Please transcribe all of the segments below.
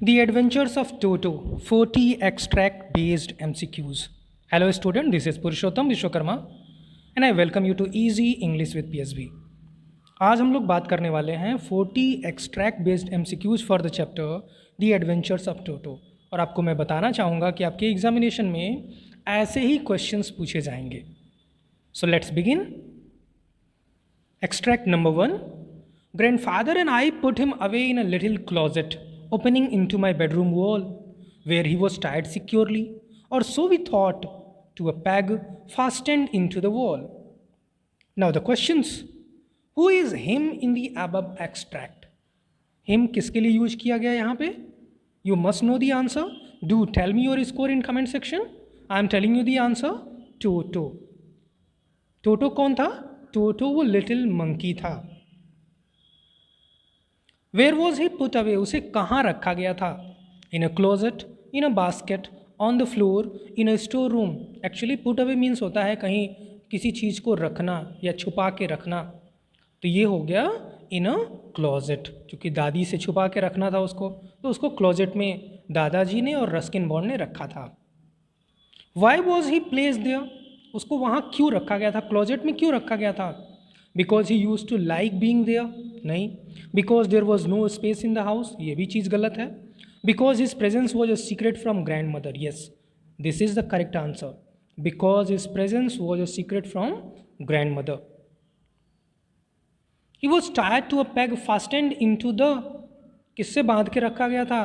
The Adventures of Toto 40 Extract Based MCQs. Hello student, this is Purushottam Vishwakarma and I welcome you to Easy English with PSB. आज हम लोग बात करने वाले हैं 40 Extract Based MCQs for the chapter The Adventures of Toto. और आपको मैं बताना चाहूँगा कि आपके एग्जामिनेशन में ऐसे ही क्वेश्चंस पूछे जाएंगे. So let's begin. Extract number 1. Grandfather and I put him away in a little closet opening into my bedroom wall, where he was tied securely, or so we thought, to a peg fastened into the wall. Now the questions. Who is him in the above extract? Him किसके लिए use किया गया यहाँ पे? You must know the answer. Do tell me your score in comment section. I am telling you the answer. Toto. Toto कौन था? Toto वो little monkey था. Where was he put away? उसे कहाँ रखा गया था? In a closet, in a basket, on the floor, in a store room. Actually put away means होता है कहीं किसी चीज़ को रखना या छुपा के रखना. तो ये हो गया in a closet, क्योंकि दादी से छुपा के रखना था उसको, तो उसको क्लोजेट में दादाजी ने और रस्किन बॉन्ड ने रखा था. Why was he placed there? उसको वहाँ क्यों रखा गया था? क्लोजेट में क्यों रखा गया था? Because he used to like being there? नहीं. Because there was no space in the house? ये भी चीज़ गलत है. Because his presence was a secret from grandmother? Yes, this is the correct answer. Because his presence was a secret from grandmother. He was tied to a peg fastened into the, किससे बांध के रखा गया था?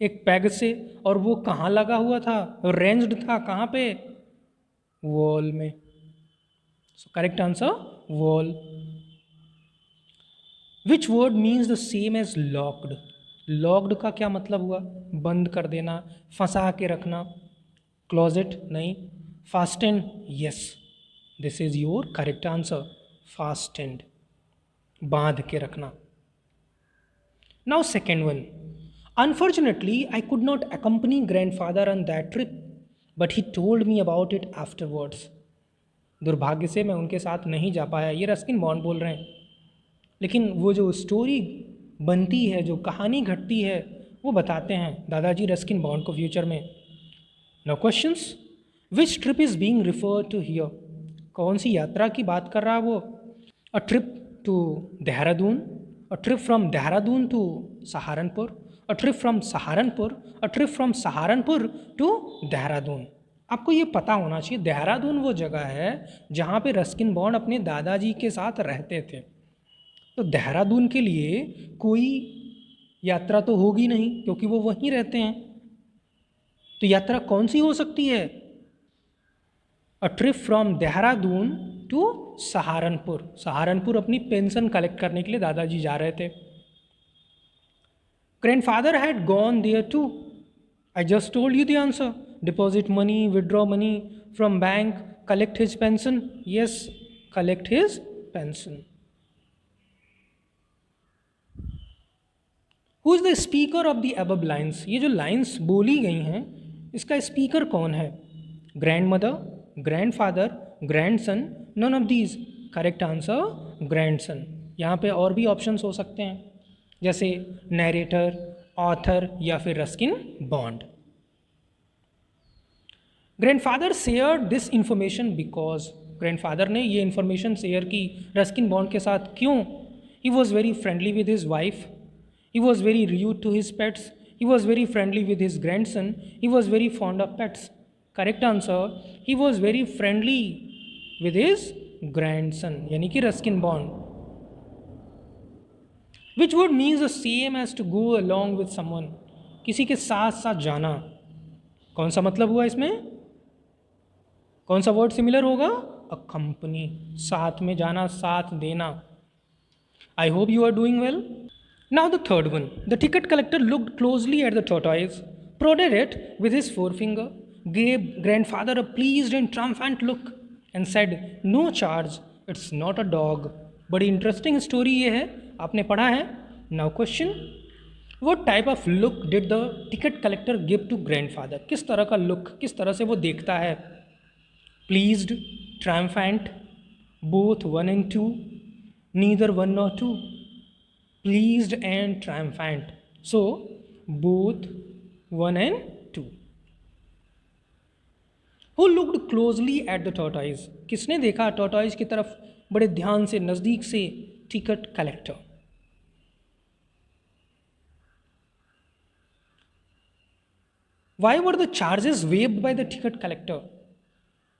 एक peg से. और वो कहाँ लगा हुआ था? रेंज्ड था. कहाँ पे? वॉल में. So correct answer, wall. Which word means the same as locked? Locked का क्या मतलब हुआ? बंद कर देना, फंसा के रखना. Closet नहीं. Fastened, yes. This is your correct answer. Fastened. बांध के रखना. Now second one. Unfortunately, I could not accompany grandfather on that trip, but he told me about it afterwards. दुर्भाग्य से मैं उनके साथ नहीं जा पाया. ये रस्किन बॉन्ड बोल रहे हैं. लेकिन वो जो स्टोरी बनती है, जो कहानी घटती है, वो बताते हैं दादाजी रस्किन बॉन्ड को फ्यूचर में. Now questions. Which trip is being referred to here? कौन सी यात्रा की बात कर रहा है वो? A trip to Dehradun, a trip from Dehradun to Saharanpur, a trip from Saharanpur, a trip from Saharanpur to Dehradun. आपको ये पता होना चाहिए देहरादून वो जगह है जहाँ पे रस्किन बॉन्ड अपने दादाजी के साथ रहते थे. तो देहरादून के लिए कोई यात्रा तो होगी नहीं, क्योंकि वो वहीं रहते हैं. तो यात्रा कौन सी हो सकती है? A trip from Dehradun to Saharanpur. Saharanpur अपनी पेंशन कलेक्ट करने के लिए दादाजी जा रहे थे. Grandfather had gone there too. I just told you the answer. Deposit money, withdraw money from bank, collect his pension. Yes, collect his pension. Who is the speaker of the above lines? ये जो lines बोली गई हैं, इसका speaker कौन है? Grandmother, grandfather, grandson, none of these. Correct answer, grandson. यहाँ पे और भी options हो सकते हैं, जैसे narrator, ऑथर या फिर Ruskin Bond. Grandfather share this information because. Grandfather ने ये इन्फॉर्मेशन शेयर की रस्किन बॉन्ड के साथ. क्यों? He was very friendly with his wife, he was very rude to his pets, he was very friendly with his grandson, he was very fond of pets. Correct answer, he was very friendly with his grandson, यानी कि Ruskin Bond. Which word means the same as to go along with someone? किसी के साथ साथ जाना. कौन सा मतलब हुआ इसमें? कौन सा वर्ड सिमिलर होगा? Accompany. साथ में जाना, साथ देना. I hope you are doing well. Now the third one. The ticket collector looked closely at the tortoise, prodded it with his forefinger, gave grandfather a pleased and triumphant look, and said, "No charge. It's not a dog." बड़ी interesting story ये है, आपने पढ़ा है. Now question. What type of look did the ticket collector give to grandfather? किस तरह का look, किस तरह से वो देखता है? Pleased, triumphant, both one and two, neither one nor two. Pleased and triumphant. So both 1 and 2. Who looked closely at the tortoise? किसने देखा tortoise की तरफ बड़े ध्यान से, नज़दीक से? Ticket collector. Why were the charges waived by the ticket collector?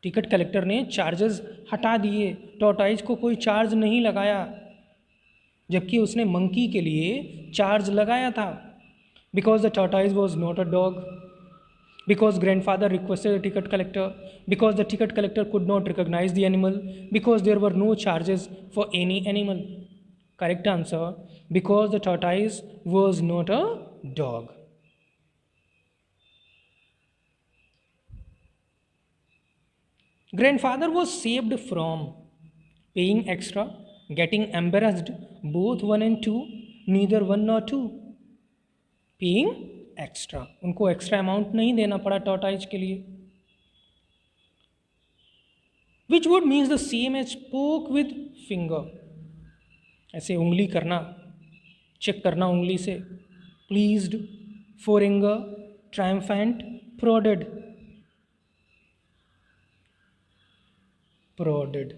Ticket collector ने चार्जेस हटा दिए, टॉर्टॉइज को कोई चार्ज नहीं लगाया, जबकि उसने मंकी के लिए चार्ज लगाया था. Because the tortoise was not a dog, because grandfather requested the ticket collector, because the ticket collector could not recognise the animal, because there were no charges for any animal. Correct answer, because the tortoise was not a dog. Grandfather was saved from paying extra, getting embarrassed, both 1 and 2, neither 1 nor 2. Paying extra, उनको extra amount नहीं देना पड़ा tortoise के लिए. Which word means the same as poke with finger? ऐसे उंगली करना, check करना उंगली से. Pleased, foreigner, triumphant, prodded. Prodded.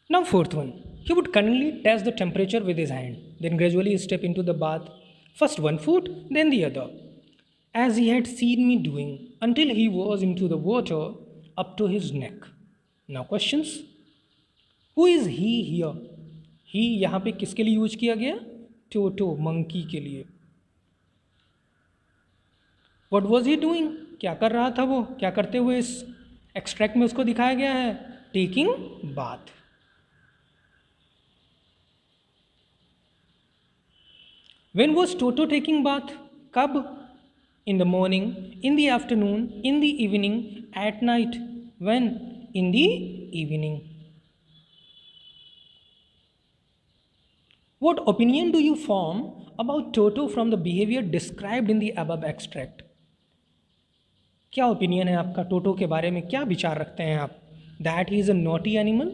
Now fourth one. He would cunningly test the temperature with his hand, then gradually step into the bath, first one foot, then the other, as he had seen me doing, until he was into the water up to his neck. Now questions. Who is he here? He यहाँ पे किसके लिए use किया गया? टोटो, monkey के लिए. What was he doing? क्या कर रहा था वो? क्या करते हुए इस एक्सट्रैक्ट में उसको दिखाया गया है? Taking bath. When was Toto taking bath? कब? In the morning, in the afternoon, in the evening, at night. When? In the evening. What opinion do you form about Toto from the behavior described in the above extract? क्या opinion है आपका टोटो के बारे में? क्या विचार रखते हैं आप? That he is a naughty animal,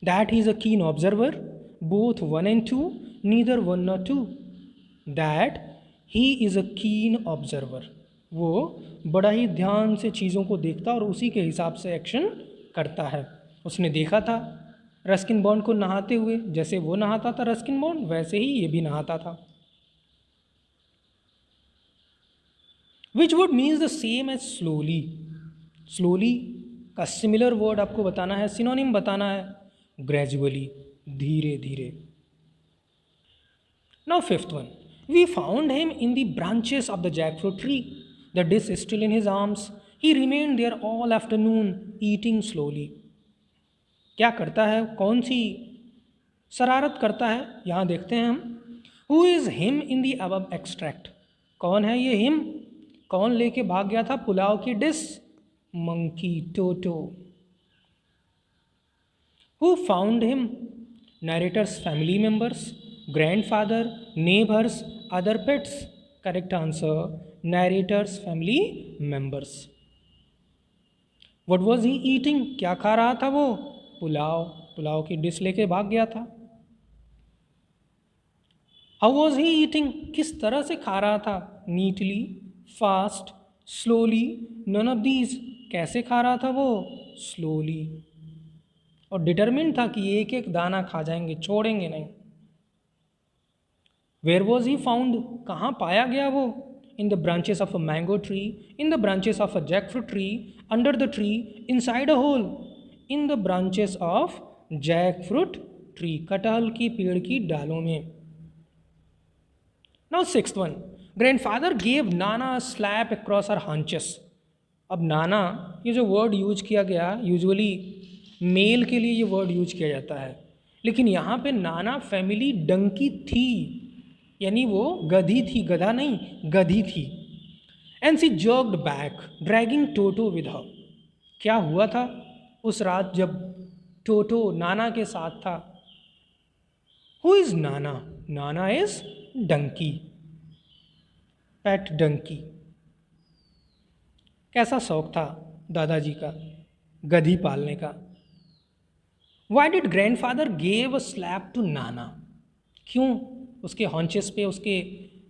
that he is a keen observer, both 1 and 2, neither 1 nor 2. That he is a keen observer, वो बड़ा ही ध्यान से चीज़ों को देखता और उसी के हिसाब से एक्शन करता है. उसने देखा था रस्किन बॉन्ड को नहाते हुए, जैसे वो नहाता था रस्किन बॉन्ड, वैसे ही ये भी नहाता था. Which word means the same as slowly? Slowly का सिमिलर वर्ड आपको बताना है, सिनोनिम बताना है. Gradually, धीरे धीरे. Now fifth one. We found him in the branches of the jackfruit tree. The dish is still in his arms. He remained there all afternoon, eating slowly. क्या करता है? कौन सी शरारत करता है? यहाँ देखते हैं हम. Who is him in the above extract? कौन है ये him? कौन लेके भाग गया था पुलाव की dish? Monkey, toto. Who found him? Narrator's family members, grandfather, neighbors, other pets. Correct answer, narrator's family members. What was he eating? क्या खा रहा था वो? पुलाव. पुलाव की डिश लेके भाग गया था. How was he eating? किस तरह से खा रहा था? Neatly, fast, slowly, none of these. कैसे खा रहा था वो? Slowly. और डिटरमिन था कि एक एक दाना खा जाएंगे, छोड़ेंगे नहीं. Where was he found? कहाँ पाया गया वो? In the branches of a mango tree, in the branches of a jackfruit tree, under the tree, inside a hole. In the branches of jackfruit tree, कटहल की पेड़ की डालों में. Now sixth one. Grandfather gave Nana a slap across her haunches. अब नाना, ये जो word use किया गया, यूजुअली मेल के लिए ये वर्ड यूज किया जाता है, लेकिन यहाँ पे नाना फैमिली डंकी थी, यानी वो गधी थी, गधा नहीं, गधी थी. And she jerked back dragging Toto with her. क्या हुआ था उस रात जब टोटो नाना के साथ था? Who is Nana? Nana is Dunki, पेट डंकी. कैसा शौक था दादाजी का गधी पालने का? Why did grandfather gave a slap to Nana? क्यों? उसके हॉन्चेस पे, उसके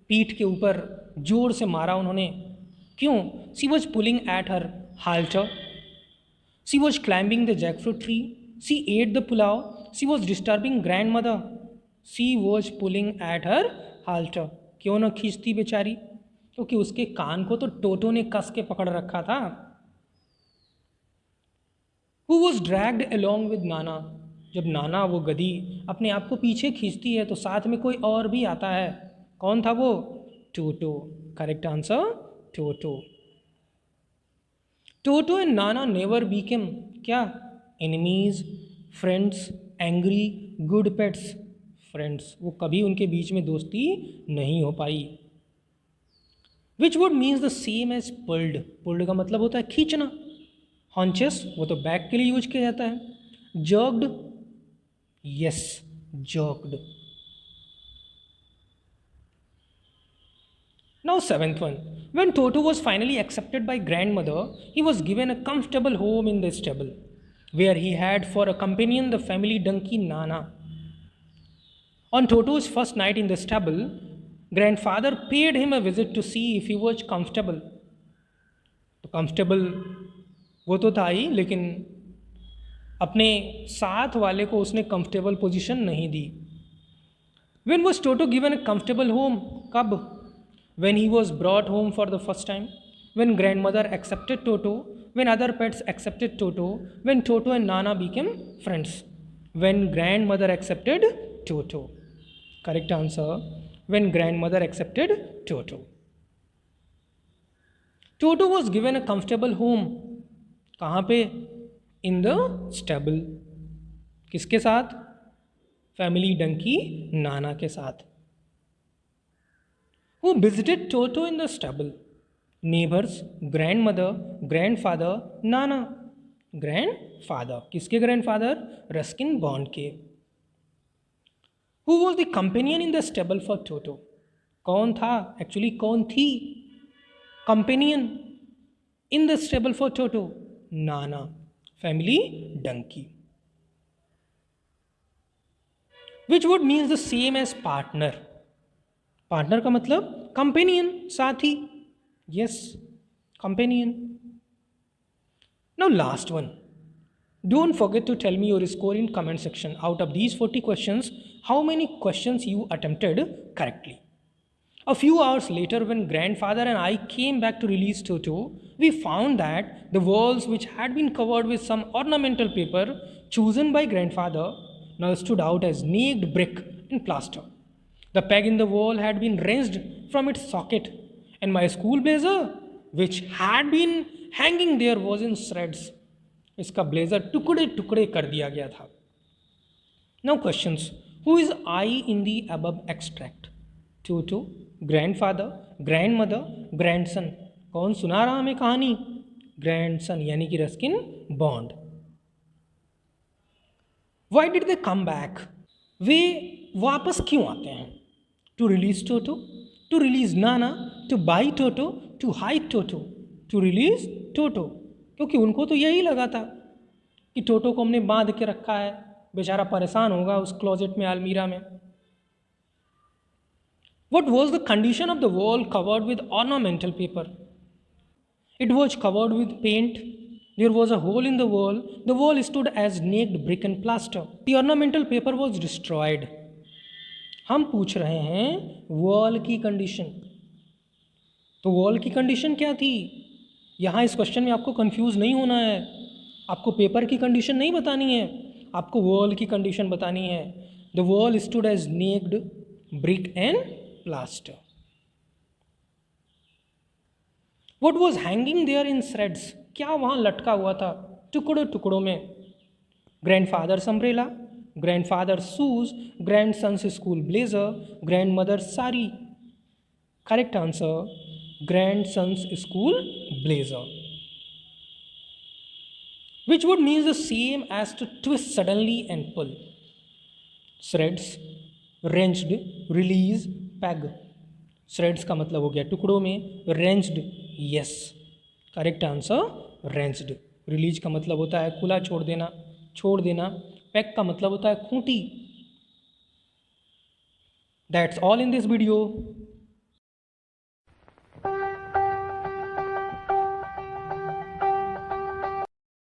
पीठ के ऊपर जोर से मारा उन्होंने। क्यों? She was pulling at her halter. She was climbing the jackfruit tree. She ate the pulao. She was disturbing grandmother. She was pulling at her halter. क्यों ना खींचती बेचारी? क्योंकि उसके कान को तो टोटो ने कस के पकड़ रखा था। Who was dragged along with नाना? जब नाना, वो गधी, अपने आप को पीछे खींचती है तो साथ में कोई और भी आता है। कौन था वो? Toto. Correct answer, Toto. Toto and Nana never became क्या? Enemies, friends, angry, good pets. Friends, वो कभी उनके बीच में दोस्ती नहीं हो पाई। Which word means the same as pulled? Pulled का मतलब होता है खींचना। हॉन्चेस, वो तो बैक के लिए यूज किया जाता है। Jerked, yes, jerked. Now, seventh one. When Toto was finally accepted by grandmother, he was given a comfortable home in the stable, where he had for a companion the family donkey Nana. On Toto's first night in the stable, grandfather paid him a visit to see if he was comfortable. तो comfortable वो तो था ही, लेकिन अपने साथ वाले को उसने comfortable position नहीं दी। When was Toto given a comfortable home? कब? When he was brought home for the first time, when grandmother accepted Toto, when other pets accepted Toto, when Toto and Nana became friends, when grandmother accepted Toto. Correct answer, when grandmother accepted Toto. Toto was given a comfortable home. कहाँ पे? In the stable. किसके साथ? Family Dunki नाना के साथ। Who visited Toto in the stable? Neighbors, grandmother, grandfather, Nana. Grandfather. किसके grandfather? Ruskin Bond के। Who was the companion in the stable for Toto? कौन था? Actually कौन थी? Companion in the stable for Toto? Nana. Family donkey. Which word means the same as partner? Partner का मतलब companion, साथी। Yes, companion. Now last one. Don't forget to tell me your score in comment section. Out of these 40 questions, how many questions you attempted correctly? A few hours later, when grandfather and I came back to release Toto, we found that the walls, which had been covered with some ornamental paper chosen by grandfather, now stood out as naked brick and plaster. The peg in the wall had been wrenched from its socket, and my school blazer, which had been hanging there, was in shreds. इसका blazer टुकड़े टुकड़े कर दिया गया था। Now questions. Who is I in the above extract? Toto, grandfather, grandmother, grandson. कौन सुना रहा हमें कहानी? Grandson, यानी कि Ruskin bond. Why did they come back? वे वापस क्यों आते हैं? To release Toto, to release Nana, to buy Toto, to hide Toto, to release Toto. क्योंकि उनको तो यही लगा था कि टोटो को हमने बांध के रखा है, बेचारा परेशान होगा उस क्लोजेट में, अलमीरा में। What was the condition of the wall covered with ornamental paper? It was covered with paint. There was a hole in the wall. The wall stood as naked brick and plaster. The ornamental paper was destroyed. हम पूछ रहे हैं wall की condition. तो wall की condition क्या थी? यहाँ इस क्वेश्चन में आपको कंफ्यूज नहीं होना है। आपको पेपर की कंडीशन नहीं बतानी है, आपको वॉल की कंडीशन बतानी है। The wall stood as naked brick and plaster. What was hanging there in threads? क्या वहाँ लटका हुआ था टुकड़ों टुकड़ों में? Grandfather's umbrella, grandfather's shoes, grandson's school blazer, grandmother's sari. Correct answer, grandson's school blazer. Which would mean the same as to twist suddenly and pull? Threads, wrenched, release, peg. Threads का मतलब हो गया टुकड़ों में, wrenched, yes. Correct answer, wrenched. Release का मतलब होता है खुला छोड़ देना, छोड़ देना। पैक का मतलब होता है Khunti. That's all in this video.